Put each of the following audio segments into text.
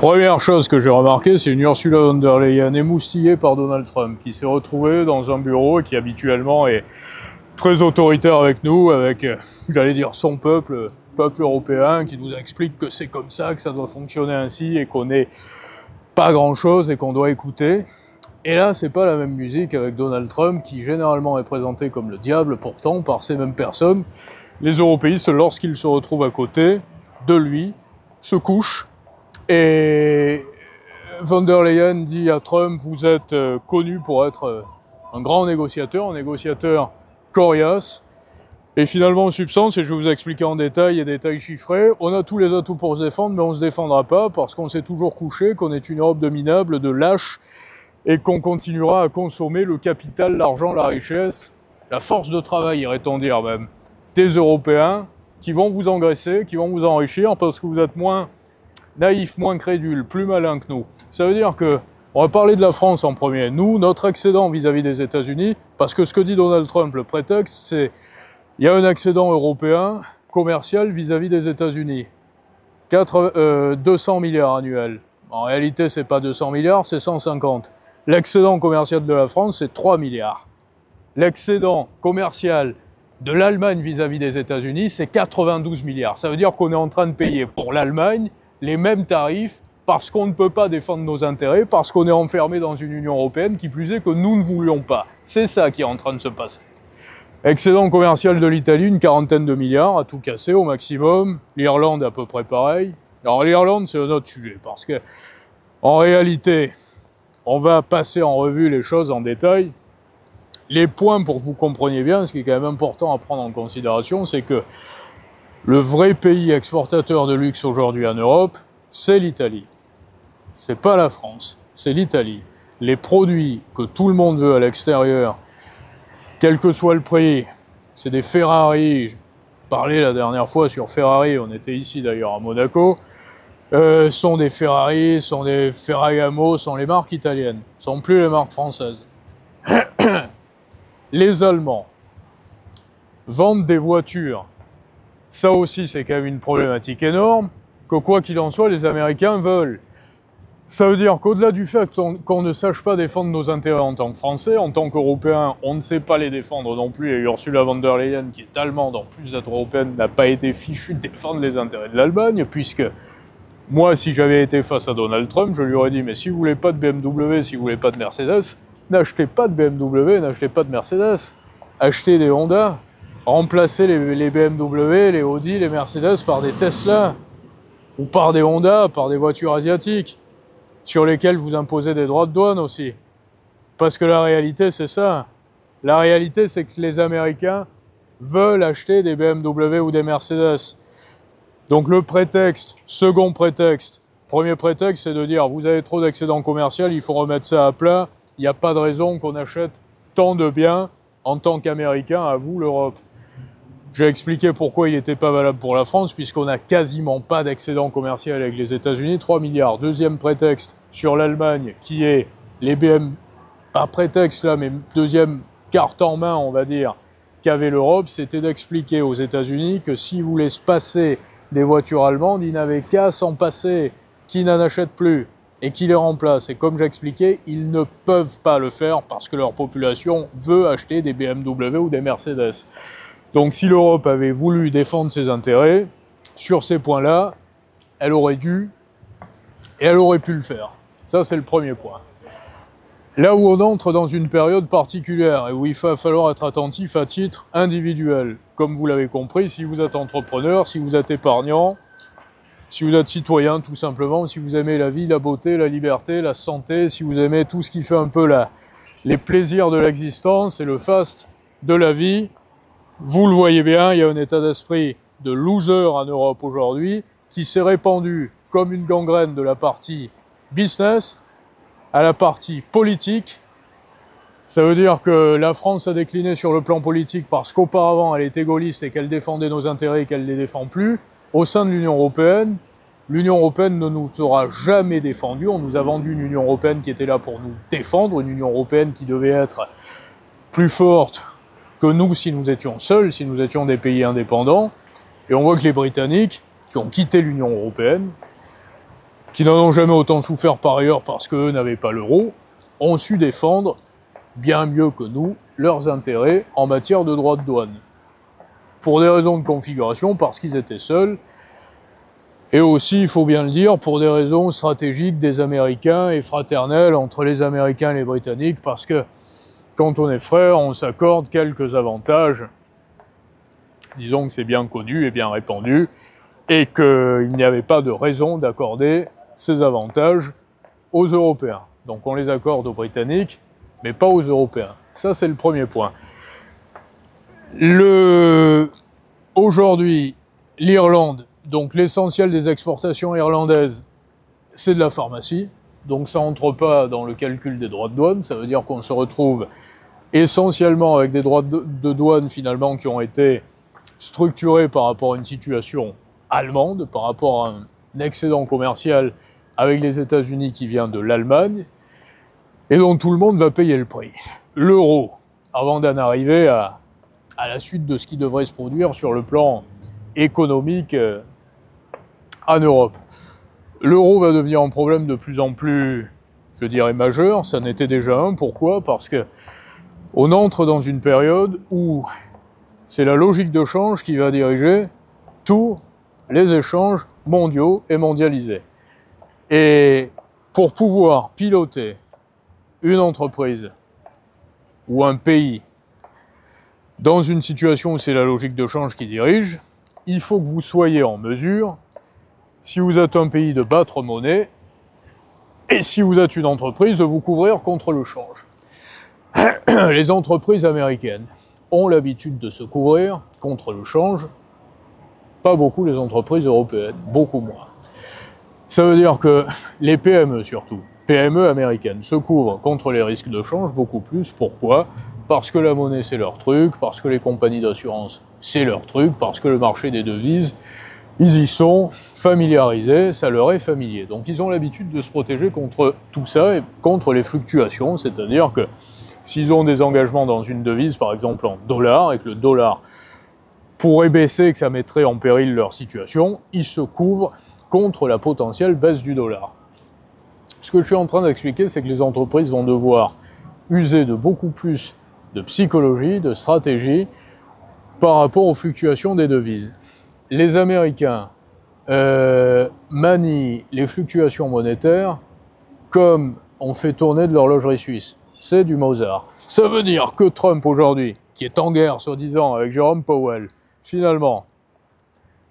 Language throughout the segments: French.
Première chose que j'ai remarqué, c'est une Ursula von der Leyen émoustillée par Donald Trump, qui s'est retrouvé dans un bureau et qui habituellement est très autoritaire avec nous, avec, j'allais dire, son peuple européen, qui nous explique que c'est comme ça, que ça doit fonctionner ainsi, et qu'on n'est pas grand-chose et qu'on doit écouter. Et là, c'est pas la même musique avec Donald Trump, qui généralement est présenté comme le diable, pourtant, par ces mêmes personnes. Les européistes, lorsqu'ils se retrouvent à côté de lui, se couchent. Et von der Leyen dit à Trump, vous êtes connu pour être un grand négociateur, un négociateur coriace. Et finalement, en substance, et je vais vous expliquer en détail et détails chiffrés, on a tous les atouts pour se défendre, mais on ne se défendra pas parce qu'on s'est toujours couché, qu'on est une Europe de minables, de lâches, et qu'on continuera à consommer le capital, l'argent, la richesse, la force de travail, irait-on dire même, des Européens qui vont vous engraisser, qui vont vous enrichir parce que vous êtes moins naïf, moins crédule, plus malin que nous. Ça veut dire que, on va parler de la France en premier. Nous, notre excédent vis-à-vis des États-Unis, parce que ce que dit Donald Trump, le prétexte, c'est il y a un excédent européen commercial vis-à-vis des États-Unis. 200 milliards annuels. En réalité, c'est pas 200 milliards, c'est 150. L'excédent commercial de la France, c'est 3 milliards. L'excédent commercial de l'Allemagne vis-à-vis des États-Unis, c'est 92 milliards. Ça veut dire qu'on est en train de payer pour l'Allemagne les mêmes tarifs parce qu'on ne peut pas défendre nos intérêts, parce qu'on est enfermé dans une Union européenne, qui plus est que nous ne voulions pas. C'est ça qui est en train de se passer. Excédent commercial de l'Italie, une quarantaine de milliards, à tout casser au maximum. L'Irlande, à peu près pareil. Alors l'Irlande, c'est un autre sujet, parce que, en réalité, on va passer en revue les choses en détail. Les points, pour que vous compreniez bien, ce qui est quand même important à prendre en considération, c'est que le vrai pays exportateur de luxe aujourd'hui en Europe, c'est l'Italie. C'est pas la France, c'est l'Italie. Les produits que tout le monde veut à l'extérieur, quel que soit le prix, c'est des Ferrari. J'ai parlé la dernière fois sur Ferrari, on était ici d'ailleurs à Monaco, sont des Ferrari, sont des Ferragamo, sont les marques italiennes, sont plus les marques françaises. Les Allemands vendent des voitures. Ça aussi, c'est quand même une problématique énorme, que quoi qu'il en soit, les Américains veulent. Ça veut dire qu'au-delà du fait qu'on ne sache pas défendre nos intérêts en tant que Français, en tant qu'Européens, on ne sait pas les défendre non plus, et Ursula von der Leyen, qui est allemande en plus d'être européenne, n'a pas été fichue de défendre les intérêts de l'Allemagne, puisque moi, si j'avais été face à Donald Trump, je lui aurais dit, mais si vous voulez pas de BMW, si vous voulez pas de Mercedes, n'achetez pas de BMW, n'achetez pas de Mercedes, achetez des Honda. Remplacer les BMW, les Audi, les Mercedes par des Tesla, ou par des Honda, par des voitures asiatiques, sur lesquelles vous imposez des droits de douane aussi. Parce que la réalité, c'est ça. La réalité, c'est que les Américains veulent acheter des BMW ou des Mercedes. Donc le prétexte, second prétexte, premier prétexte, c'est de dire, vous avez trop d'excédent commercial, il faut remettre ça à plat, il n'y a pas de raison qu'on achète tant de biens en tant qu'Américains à vous, l'Europe. J'ai expliqué pourquoi il n'était pas valable pour la France, puisqu'on n'a quasiment pas d'excédent commercial avec les États-Unis, 3 milliards. Deuxième prétexte sur l'Allemagne, qui est les BM, pas prétexte là, mais deuxième carte en main, on va dire, qu'avait l'Europe, c'était d'expliquer aux États-Unis que s'ils voulaient se passer des voitures allemandes, ils n'avaient qu'à s'en passer, qu'ils n'en achètent plus et qui les remplacent. Et comme j'expliquais, ils ne peuvent pas le faire parce que leur population veut acheter des BMW ou des Mercedes. Donc si l'Europe avait voulu défendre ses intérêts, sur ces points-là, elle aurait dû et elle aurait pu le faire. Ça, c'est le premier point. Là où on entre dans une période particulière et où il va falloir être attentif à titre individuel. Comme vous l'avez compris, si vous êtes entrepreneur, si vous êtes épargnant, si vous êtes citoyen tout simplement, si vous aimez la vie, la beauté, la liberté, la santé, si vous aimez tout ce qui fait un peu les plaisirs de l'existence et le faste de la vie, vous le voyez bien, il y a un état d'esprit de loser en Europe aujourd'hui qui s'est répandu comme une gangrène de la partie business à la partie politique. Ça veut dire que la France a décliné sur le plan politique parce qu'auparavant elle était gaulliste et qu'elle défendait nos intérêts et qu'elle ne les défend plus. Au sein de l'Union européenne ne nous aura jamais défendus. On nous a vendu une Union européenne qui était là pour nous défendre, une Union européenne qui devait être plus forte que nous si nous étions seuls, si nous étions des pays indépendants. Et on voit que les Britanniques, qui ont quitté l'Union européenne, qui n'en ont jamais autant souffert par ailleurs parce qu'eux n'avaient pas l'euro, ont su défendre bien mieux que nous leurs intérêts en matière de droits de douane. Pour des raisons de configuration, parce qu'ils étaient seuls, et aussi, il faut bien le dire, pour des raisons stratégiques des Américains et fraternelles entre les Américains et les Britanniques, parce que quand on est frères, on s'accorde quelques avantages. Disons que c'est bien connu et bien répandu, et qu'il n'y avait pas de raison d'accorder ces avantages aux Européens. Donc on les accorde aux Britanniques, mais pas aux Européens. Ça, c'est le premier point. Aujourd'hui, l'Irlande, donc l'essentiel des exportations irlandaises, c'est de la pharmacie. Donc ça n'entre pas dans le calcul des droits de douane. Ça veut dire qu'on se retrouve essentiellement avec des droits de douane finalement qui ont été structurés par rapport à une situation allemande, par rapport à un excédent commercial avec les États-Unis qui vient de l'Allemagne, et dont tout le monde va payer le prix. L'euro, avant d'en arriver à la suite de ce qui devrait se produire sur le plan économique en Europe. L'euro va devenir un problème de plus en plus, je dirais, majeur. Ça n'était déjà un. Pourquoi? Parce que on entre dans une période où c'est la logique de change qui va diriger tous les échanges mondiaux et mondialisés. Et pour pouvoir piloter une entreprise ou un pays dans une situation où c'est la logique de change qui dirige, il faut que vous soyez en mesure, si vous êtes un pays, de battre monnaie, et si vous êtes une entreprise, de vous couvrir contre le change. Les entreprises américaines ont l'habitude de se couvrir contre le change, pas beaucoup les entreprises européennes, beaucoup moins. Ça veut dire que les PME surtout, PME américaines, se couvrent contre les risques de change beaucoup plus. Pourquoi? Parce que la monnaie c'est leur truc, parce que les compagnies d'assurance c'est leur truc, parce que le marché des devises, ils y sont familiarisés, ça leur est familier. Donc ils ont l'habitude de se protéger contre tout ça et contre les fluctuations, c'est-à-dire que s'ils ont des engagements dans une devise, par exemple en dollars, et que le dollar pourrait baisser et que ça mettrait en péril leur situation, ils se couvrent contre la potentielle baisse du dollar. Ce que je suis en train d'expliquer, c'est que les entreprises vont devoir user de beaucoup plus de psychologie, de stratégie, par rapport aux fluctuations des devises. Les Américains manient les fluctuations monétaires comme on fait tourner de l'horlogerie suisse. C'est du Mozart. Ça veut dire que Trump aujourd'hui, qui est en guerre soi-disant avec Jerome Powell, finalement,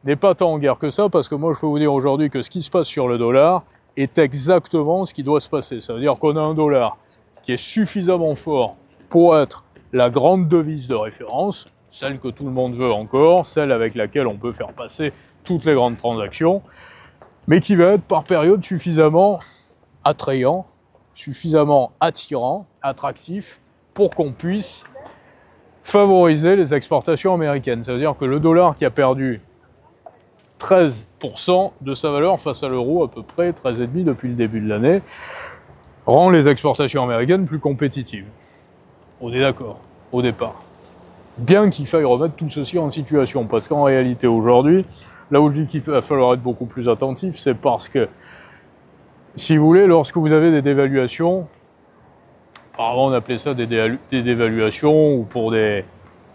n'est pas tant en guerre que ça, parce que moi je peux vous dire aujourd'hui que ce qui se passe sur le dollar est exactement ce qui doit se passer. Ça veut dire qu'on a un dollar qui est suffisamment fort pour être la grande devise de référence, celle que tout le monde veut encore, celle avec laquelle on peut faire passer toutes les grandes transactions, mais qui va être par période suffisamment attrayant, suffisamment attirant, attractif, pour qu'on puisse favoriser les exportations américaines. Ça veut dire que le dollar qui a perdu 13% de sa valeur face à l'euro, à peu près 13,5% depuis le début de l'année, rend les exportations américaines plus compétitives. On est d'accord, au départ. Bien qu'il faille remettre tout ceci en situation, parce qu'en réalité aujourd'hui, là où je dis qu'il va falloir être beaucoup plus attentif, c'est parce que, si vous voulez, lorsque vous avez des dévaluations, apparemment on appelait ça des dévaluations, ou pour des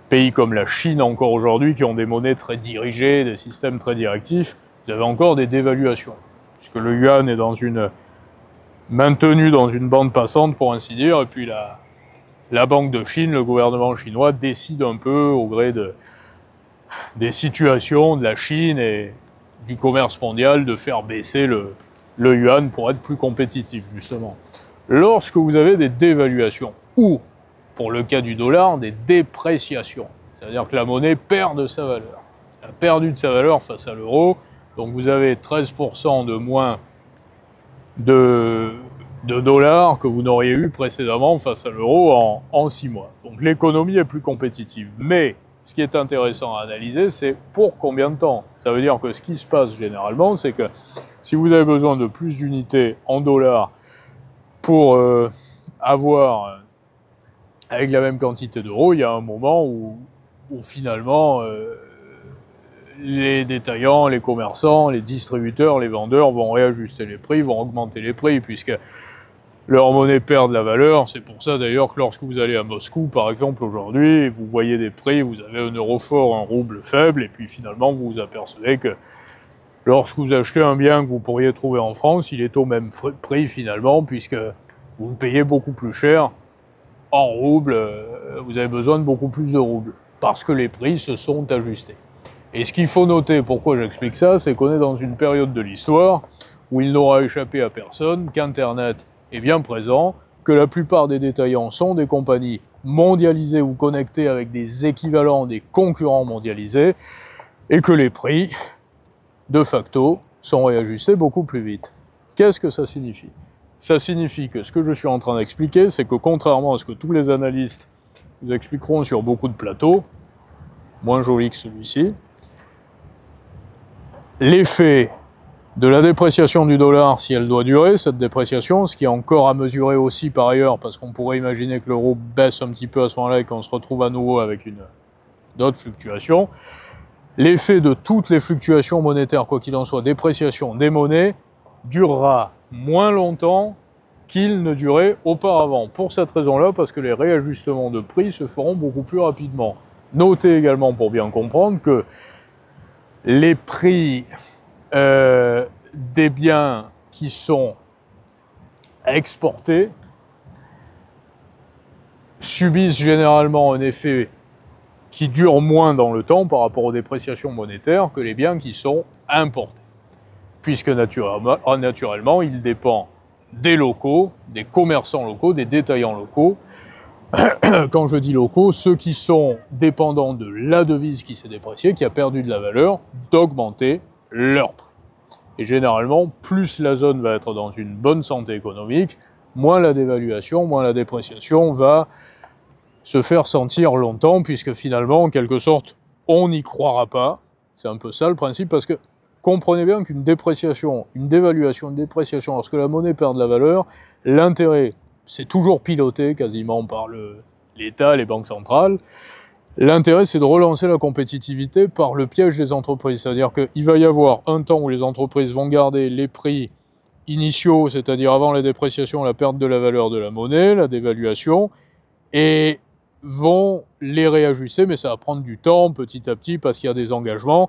pays comme la Chine encore aujourd'hui, qui ont des monnaies très dirigées, des systèmes très directifs, vous avez encore des dévaluations, puisque le yuan est maintenu dans une bande passante, pour ainsi dire, et puis la Banque de Chine, le gouvernement chinois, décide un peu au gré des situations de la Chine et du commerce mondial de faire baisser le yuan pour être plus compétitif, justement. Lorsque vous avez des dévaluations, ou, pour le cas du dollar, des dépréciations, c'est-à-dire que la monnaie perd de sa valeur. Elle a perdu de sa valeur face à l'euro, donc vous avez 13% de moins de dollars que vous n'auriez eu précédemment face à l'euro en 6 mois. Donc l'économie est plus compétitive. Mais ce qui est intéressant à analyser, c'est pour combien de temps. Ça veut dire que ce qui se passe généralement, c'est que si vous avez besoin de plus d'unités en dollars pour avoir, avec la même quantité d'euros, il y a un moment où finalement les détaillants, les commerçants, les distributeurs, les vendeurs vont réajuster les prix, vont augmenter les prix, puisque leur monnaie perd de la valeur. C'est pour ça d'ailleurs que lorsque vous allez à Moscou, par exemple, aujourd'hui, vous voyez des prix, vous avez un euro fort, un rouble faible, et puis finalement vous vous apercevez que lorsque vous achetez un bien que vous pourriez trouver en France, il est au même prix finalement, puisque vous le payez beaucoup plus cher en roubles, vous avez besoin de beaucoup plus de roubles, parce que les prix se sont ajustés. Et ce qu'il faut noter, pourquoi j'explique ça, c'est qu'on est dans une période de l'histoire où il n'aura échappé à personne qu'Internet est bien présent, que la plupart des détaillants sont des compagnies mondialisées ou connectées avec des équivalents, des concurrents mondialisés, et que les prix, de facto, sont réajustés beaucoup plus vite. Qu'est-ce que ça signifie? Ça signifie que ce que je suis en train d'expliquer, c'est que contrairement à ce que tous les analystes vous expliqueront sur beaucoup de plateaux, moins joli que celui-ci, l'effet de la dépréciation du dollar, si elle doit durer, cette dépréciation, ce qui est encore à mesurer aussi par ailleurs, parce qu'on pourrait imaginer que l'euro baisse un petit peu à ce moment-là et qu'on se retrouve à nouveau avec d'autres fluctuations, l'effet de toutes les fluctuations monétaires, quoi qu'il en soit, dépréciation des monnaies, durera moins longtemps qu'il ne durait auparavant. Pour cette raison-là, parce que les réajustements de prix se feront beaucoup plus rapidement. Notez également, pour bien comprendre, que les prix des biens qui sont exportés subissent généralement un effet qui dure moins dans le temps par rapport aux dépréciations monétaires que les biens qui sont importés. Puisque naturellement, il dépend des locaux, des commerçants locaux, des détaillants locaux. Quand je dis locaux, ceux qui sont dépendants de la devise qui s'est dépréciée, qui a perdu de la valeur, d'augmenter leur prix. Et généralement, plus la zone va être dans une bonne santé économique, moins la dévaluation, moins la dépréciation va se faire sentir longtemps, puisque finalement, en quelque sorte, on n'y croira pas. C'est un peu ça le principe, parce que comprenez bien qu'une dépréciation, une dévaluation, une dépréciation, lorsque la monnaie perd de la valeur, l'intérêt, c'est toujours piloté quasiment par l'État, les banques centrales. L'intérêt, c'est de relancer la compétitivité par le piège des entreprises. C'est-à-dire qu'il va y avoir un temps où les entreprises vont garder les prix initiaux, c'est-à-dire avant la dépréciation, la perte de la valeur de la monnaie, la dévaluation, et vont les réajuster, mais ça va prendre du temps, petit à petit, parce qu'il y a des engagements,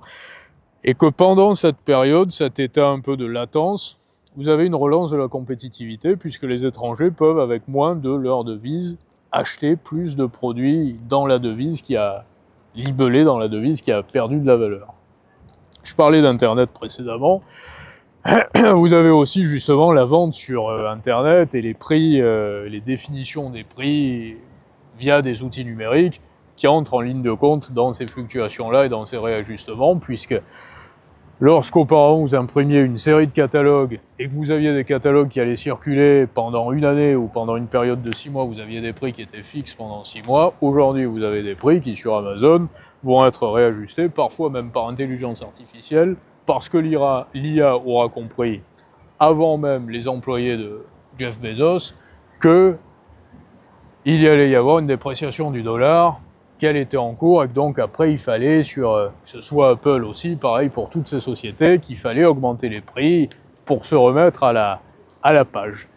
et que pendant cette période, cet état un peu de latence, vous avez une relance de la compétitivité, puisque les étrangers peuvent, avec moins de leur devise, acheter plus de produits dans la devise qui a libellé, dans la devise qui a perdu de la valeur. Je parlais d'Internet précédemment. Vous avez aussi justement la vente sur Internet et les prix, les définitions des prix via des outils numériques qui entrent en ligne de compte dans ces fluctuations-là et dans ces réajustements, puisque lorsqu'auparavant vous imprimiez une série de catalogues et que vous aviez des catalogues qui allaient circuler pendant une année ou pendant une période de 6 mois, vous aviez des prix qui étaient fixes pendant 6 mois. Aujourd'hui, vous avez des prix qui, sur Amazon, vont être réajustés, parfois même par intelligence artificielle, parce que l'IA aura compris, avant même les employés de Jeff Bezos, qu'il y allait y avoir une dépréciation du dollar, qu'elle était en cours, et que donc après il fallait, que ce soit Apple aussi, pareil pour toutes ces sociétés, qu'il fallait augmenter les prix pour se remettre à la page.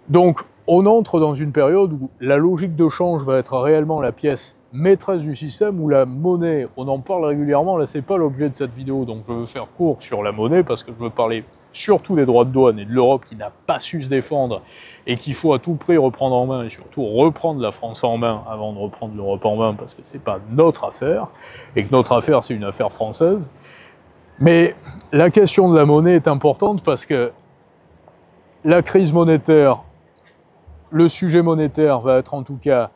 Donc on entre dans une période où la logique de change va être réellement la pièce maîtresse du système, où la monnaie, on en parle régulièrement, là c'est pas l'objet de cette vidéo, donc je veux faire court sur la monnaie, parce que je veux parler surtout des droits de douane et de l'Europe qui n'a pas su se défendre et qu'il faut à tout prix reprendre en main, et surtout reprendre la France en main avant de reprendre l'Europe en main, parce que c'est pas notre affaire, et que notre affaire c'est une affaire française. Mais la question de la monnaie est importante parce que la crise monétaire, le sujet monétaire va être en tout cas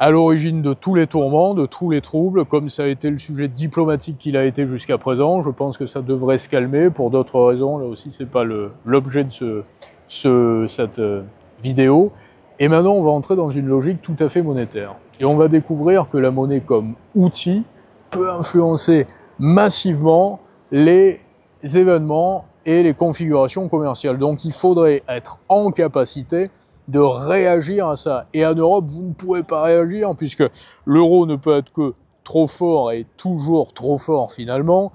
à l'origine de tous les tourments, de tous les troubles, comme ça a été le sujet diplomatique qu'il a été jusqu'à présent. Je pense que ça devrait se calmer pour d'autres raisons. Là aussi, c'est pas l'objet de cette vidéo. Et maintenant, on va entrer dans une logique tout à fait monétaire. Et on va découvrir que la monnaie comme outil peut influencer massivement les événements et les configurations commerciales. Donc il faudrait être en capacité de réagir à ça. Et en Europe, vous ne pourrez pas réagir, puisque l'euro ne peut être que trop fort et toujours trop fort finalement,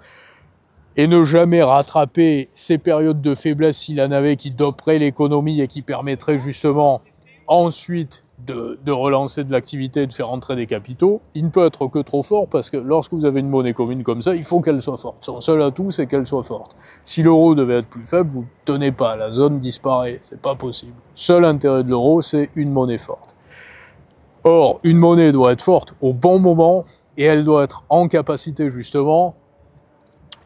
et ne jamais rattraper ces périodes de faiblesse s'il en avait qui doperaient l'économie et qui permettraient justement ensuite de relancer de l'activité et de faire entrer des capitaux, il ne peut être que trop fort parce que lorsque vous avez une monnaie commune comme ça, il faut qu'elle soit forte. Son seul atout, c'est qu'elle soit forte. Si l'euro devait être plus faible, vous ne tenez pas, la zone disparaît, c'est pas possible. Seul intérêt de l'euro, c'est une monnaie forte. Or, une monnaie doit être forte au bon moment et elle doit être en capacité justement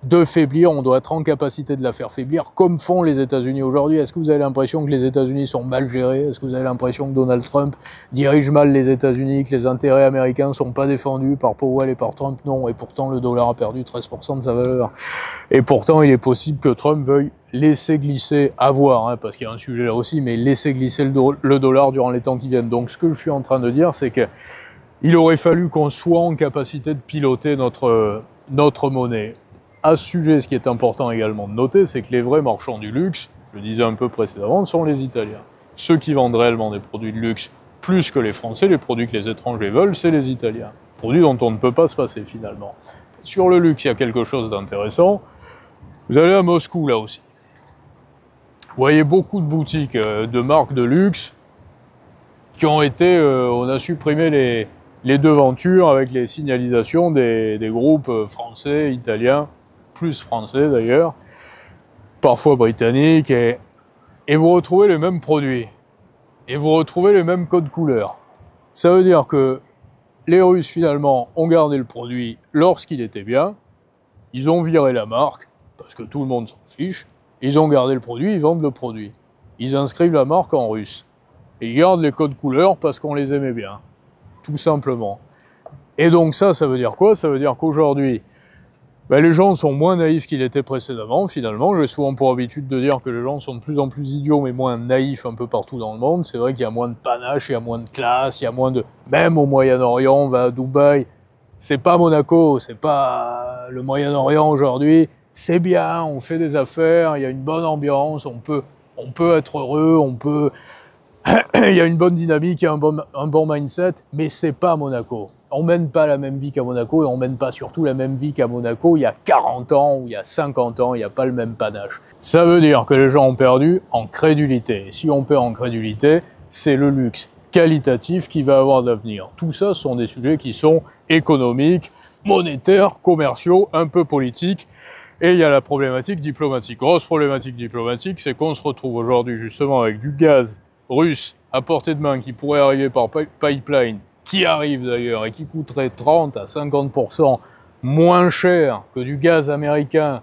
de faiblir, on doit être en capacité de la faire faiblir, comme font les États-Unis aujourd'hui. Est-ce que vous avez l'impression que les États-Unis sont mal gérés? Est-ce que vous avez l'impression que Donald Trump dirige mal les États-Unis, que les intérêts américains ne sont pas défendus par Powell et par Trump? Non, et pourtant le dollar a perdu 13% de sa valeur. Et pourtant, il est possible que Trump veuille laisser glisser, parce qu'il y a un sujet là aussi, mais laisser glisser le dollar durant les temps qui viennent. Donc ce que je suis en train de dire, c'est que il aurait fallu qu'on soit en capacité de piloter notre monnaie. À ce sujet, ce qui est important également de noter, c'est que les vrais marchands du luxe, je le disais un peu précédemment, sont les Italiens. Ceux qui vendent réellement des produits de luxe plus que les Français, les produits que les étrangers veulent, c'est les Italiens. Produits dont on ne peut pas se passer finalement. Sur le luxe, il y a quelque chose d'intéressant. Vous allez à Moscou là aussi. Vous voyez beaucoup de boutiques de marques de luxe qui ont été... on a supprimé les devantures avec les signalisations des groupes français, italiens, plus français d'ailleurs, parfois britanniques, et vous retrouvez les mêmes produits, et vous retrouvez les mêmes codes couleurs. Ça veut dire que les Russes finalement ont gardé le produit lorsqu'il était bien, ils ont viré la marque, parce que tout le monde s'en fiche, ils ont gardé le produit, ils vendent le produit. Ils inscrivent la marque en russe, et ils gardent les codes couleurs parce qu'on les aimait bien, tout simplement. Et donc ça veut dire quoi? Ça veut dire qu'aujourd'hui, les gens sont moins naïfs qu'ils étaient précédemment, finalement. J'ai souvent pour habitude de dire que les gens sont de plus en plus idiots, mais moins naïfs un peu partout dans le monde. C'est vrai qu'il y a moins de panache, il y a moins de classe, il y a moins de... Même au Moyen-Orient, on va à Dubaï, c'est pas Monaco, c'est pas le Moyen-Orient aujourd'hui. C'est bien, on fait des affaires, il y a une bonne ambiance, on peut être heureux, il y a une bonne dynamique, il y a un bon mindset, mais c'est pas Monaco. On mène pas la même vie qu'à Monaco et on mène pas surtout la même vie qu'à Monaco il y a 40 ans ou il y a 50 ans, il n'y a pas le même panache. Ça veut dire que les gens ont perdu en crédulité. Et si on perd en crédulité, c'est le luxe qualitatif qui va avoir de l'avenir. Tout ça sont des sujets qui sont économiques, monétaires, commerciaux, un peu politiques. Et il y a la problématique diplomatique. Grosse problématique diplomatique, c'est qu'on se retrouve aujourd'hui justement avec du gaz russe à portée de main qui pourrait arriver par pipeline, qui arrive d'ailleurs et qui coûterait 30 à 50% moins cher que du gaz américain,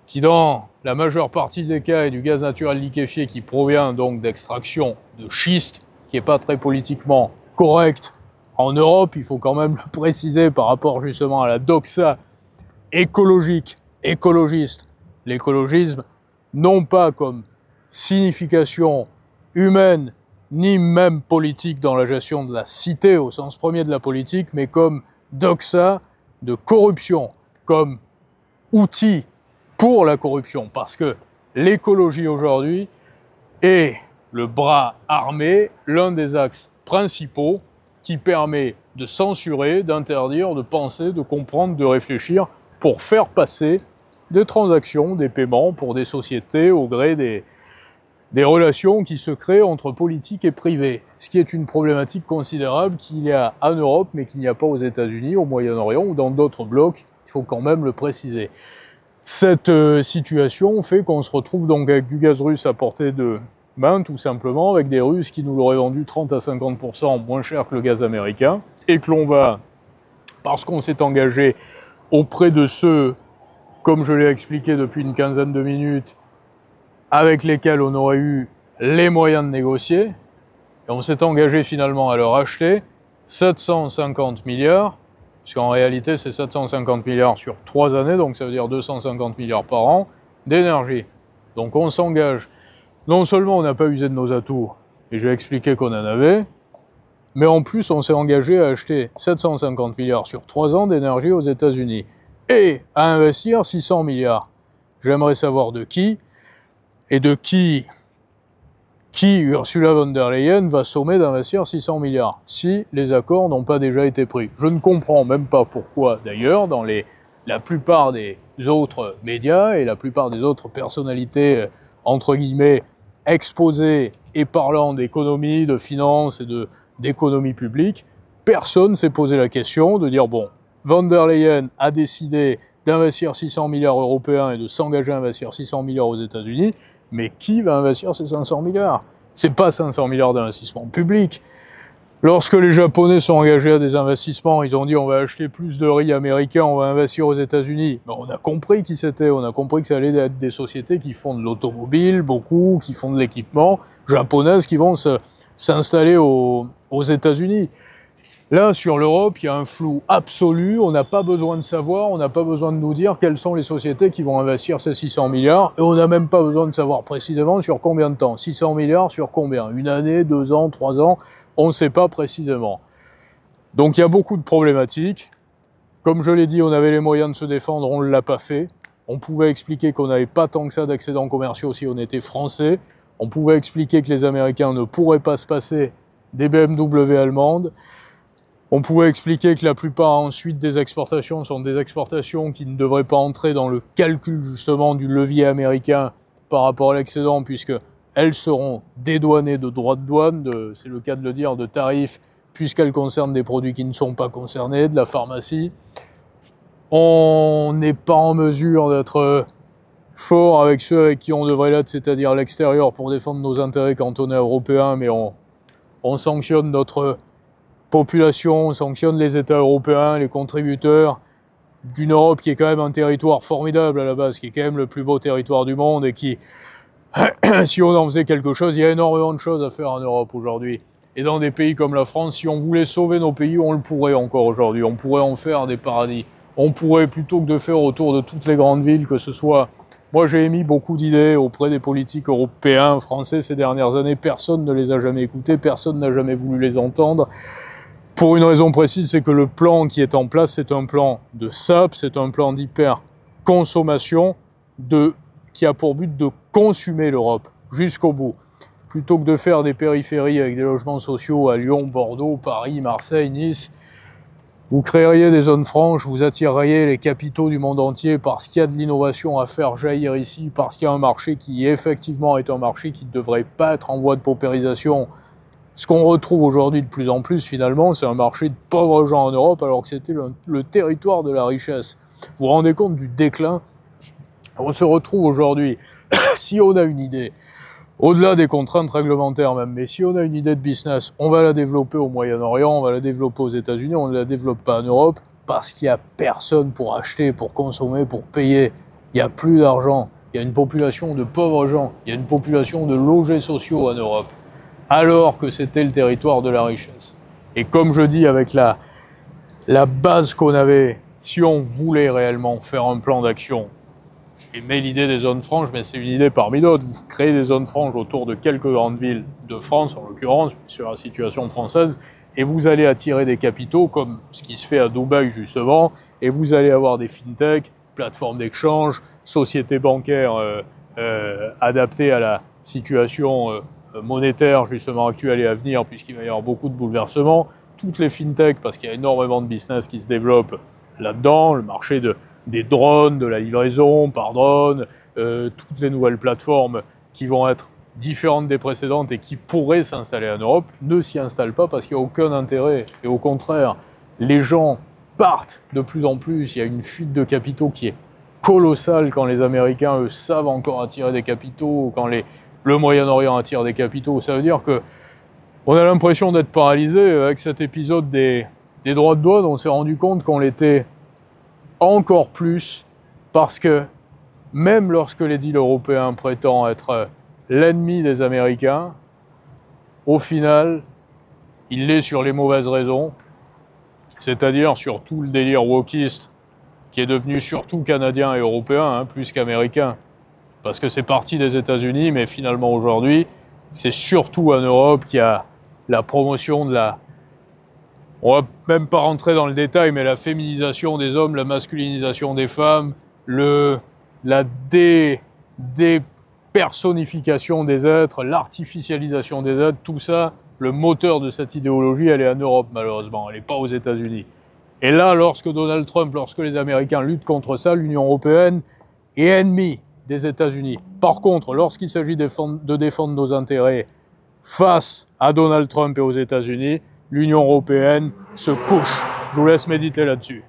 qui dans la majeure partie des cas est du gaz naturel liquéfié qui provient donc d'extraction de schiste, qui n'est pas très politiquement correct en Europe, il faut quand même le préciser par rapport justement à la doxa écologique, écologiste. L'écologisme, non pas comme signification humaine, ni même politique dans la gestion de la cité au sens premier de la politique, mais comme doxa de corruption, comme outil pour la corruption, parce que l'écologie aujourd'hui est le bras armé, l'un des axes principaux qui permet de censurer, d'interdire, de penser, de comprendre, de réfléchir pour faire passer des transactions, des paiements pour des sociétés au gré des relations qui se créent entre politique et privé, ce qui est une problématique considérable qu'il y a en Europe, mais qu'il n'y a pas aux États-Unis, au Moyen-Orient ou dans d'autres blocs, il faut quand même le préciser. Cette situation fait qu'on se retrouve donc avec du gaz russe à portée de main, tout simplement, avec des Russes qui nous l'auraient vendu 30 à 50% moins cher que le gaz américain, et que l'on va, parce qu'on s'est engagé auprès de ceux, comme je l'ai expliqué depuis une quinzaine de minutes, avec lesquels on aurait eu les moyens de négocier, et on s'est engagé finalement à leur acheter 750 milliards, puisqu'en réalité c'est 750 milliards sur 3 années, donc ça veut dire 250 milliards par an, d'énergie. Donc on s'engage, non seulement on n'a pas usé de nos atouts, et j'ai expliqué qu'on en avait, mais en plus on s'est engagé à acheter 750 milliards sur 3 ans d'énergie aux États-Unis, et à investir 600 milliards. J'aimerais savoir de qui, et de qui qui, Ursula von der Leyen, va sommer d'investir 600 milliards, si les accords n'ont pas déjà été pris. Je ne comprends même pas pourquoi, d'ailleurs, dans la plupart des autres médias et la plupart des autres personnalités, entre guillemets, exposées et parlant d'économie, de finances et d'économie publique, personne ne s'est posé la question de dire, bon, von der Leyen a décidé d'investir 600 milliards européens et de s'engager à investir 600 milliards aux États-Unis, mais qui va investir ces 500 milliards? C'est pas 500 milliards d'investissements publics. Lorsque les Japonais sont engagés à des investissements, ils ont dit on va acheter plus de riz américain, on va investir aux États-Unis. Ben, on a compris qui c'était, on a compris que ça allait être des sociétés qui font de l'automobile, beaucoup, qui font de l'équipement, japonaises qui vont s'installer aux États-Unis. Là, sur l'Europe, il y a un flou absolu, on n'a pas besoin de savoir, on n'a pas besoin de nous dire quelles sont les sociétés qui vont investir ces 600 milliards, et on n'a même pas besoin de savoir précisément sur combien de temps. 600 milliards sur combien? Une année, 2 ans, 3 ans? On ne sait pas précisément. Donc il y a beaucoup de problématiques. Comme je l'ai dit, on avait les moyens de se défendre, on ne l'a pas fait. On pouvait expliquer qu'on n'avait pas tant que ça d'excédents commerciaux si on était français. On pouvait expliquer que les Américains ne pourraient pas se passer des BMW allemandes. On pouvait expliquer que la plupart ensuite des exportations sont des exportations qui ne devraient pas entrer dans le calcul justement du levier américain par rapport à l'excédent, puisque elles seront dédouanées de droits de douane, c'est le cas de le dire, de tarifs, puisqu'elles concernent des produits qui ne sont pas concernés, de la pharmacie. On n'est pas en mesure d'être fort avec ceux avec qui on devrait l'être, c'est-à-dire l'extérieur, pour défendre nos intérêts quand on est européen, mais on sanctionne notre population, on sanctionne les États européens, les contributeurs d'une Europe qui est quand même un territoire formidable à la base, qui est quand même le plus beau territoire du monde et qui, si on en faisait quelque chose, il y a énormément de choses à faire en Europe aujourd'hui. Et dans des pays comme la France, si on voulait sauver nos pays, on le pourrait encore aujourd'hui. On pourrait en faire des paradis. On pourrait, plutôt que de faire autour de toutes les grandes villes, que ce soit... Moi, j'ai émis beaucoup d'idées auprès des politiques européens, français ces dernières années. Personne ne les a jamais écoutés, personne n'a jamais voulu les entendre. Pour une raison précise, c'est que le plan qui est en place, c'est un plan de SAP, c'est un plan d'hyper-consommation qui a pour but de consommer l'Europe jusqu'au bout. Plutôt que de faire des périphéries avec des logements sociaux à Lyon, Bordeaux, Paris, Marseille, Nice, vous créeriez des zones franches, vous attireriez les capitaux du monde entier parce qu'il y a de l'innovation à faire jaillir ici, parce qu'il y a un marché qui effectivement est un marché qui ne devrait pas être en voie de paupérisation. Ce qu'on retrouve aujourd'hui de plus en plus, finalement, c'est un marché de pauvres gens en Europe, alors que c'était le territoire de la richesse. Vous vous rendez compte du déclin? On se retrouve aujourd'hui, si on a une idée, au-delà des contraintes réglementaires même, mais si on a une idée de business, on va la développer au Moyen-Orient, on va la développer aux États-Unis, on ne la développe pas en Europe, parce qu'il n'y a personne pour acheter, pour consommer, pour payer. Il n'y a plus d'argent. Il y a une population de pauvres gens, il y a une population de logés sociaux en Europe, alors que c'était le territoire de la richesse. Et comme je dis, avec la base qu'on avait, si on voulait réellement faire un plan d'action, j'aimais l'idée des zones franches, mais c'est une idée parmi d'autres. Vous créez des zones franches autour de quelques grandes villes de France, en l'occurrence, sur la situation française, et vous allez attirer des capitaux, comme ce qui se fait à Dubaï justement, et vous allez avoir des fintech, plateformes d'échange, sociétés bancaires adaptées à la situation monétaire justement actuelle et à venir, puisqu'il va y avoir beaucoup de bouleversements. Toutes les fintech, parce qu'il y a énormément de business qui se développent là-dedans, le marché des drones, de la livraison par drone, toutes les nouvelles plateformes qui vont être différentes des précédentes et qui pourraient s'installer en Europe, ne s'y installent pas parce qu'il n'y a aucun intérêt. Et au contraire, les gens partent de plus en plus, il y a une fuite de capitaux qui est colossale quand les Américains, eux, savent encore attirer des capitaux, quand le Moyen-Orient attire des capitaux. Ça veut dire que on a l'impression d'être paralysé. Avec cet épisode des droits de douane, on s'est rendu compte qu'on l'était encore plus, parce que même lorsque les deals européens prétendent être l'ennemi des Américains, au final, il l'est sur les mauvaises raisons, c'est-à-dire sur tout le délire wokiste qui est devenu surtout canadien et européen, plus qu'américain, parce que c'est parti des États-Unis, mais finalement aujourd'hui, c'est surtout en Europe qu'il y a la promotion de la... On va même pas rentrer dans le détail, mais la féminisation des hommes, la masculinisation des femmes, la personnification des êtres, l'artificialisation des êtres, tout ça, le moteur de cette idéologie, elle est en Europe malheureusement, elle n'est pas aux États-Unis. Et là, lorsque Donald Trump, lorsque les Américains luttent contre ça, l'Union européenne est ennemie des États-Unis. Par contre, lorsqu'il s'agit de défendre nos intérêts face à Donald Trump et aux États-Unis, l'Union européenne se couche. Je vous laisse méditer là-dessus.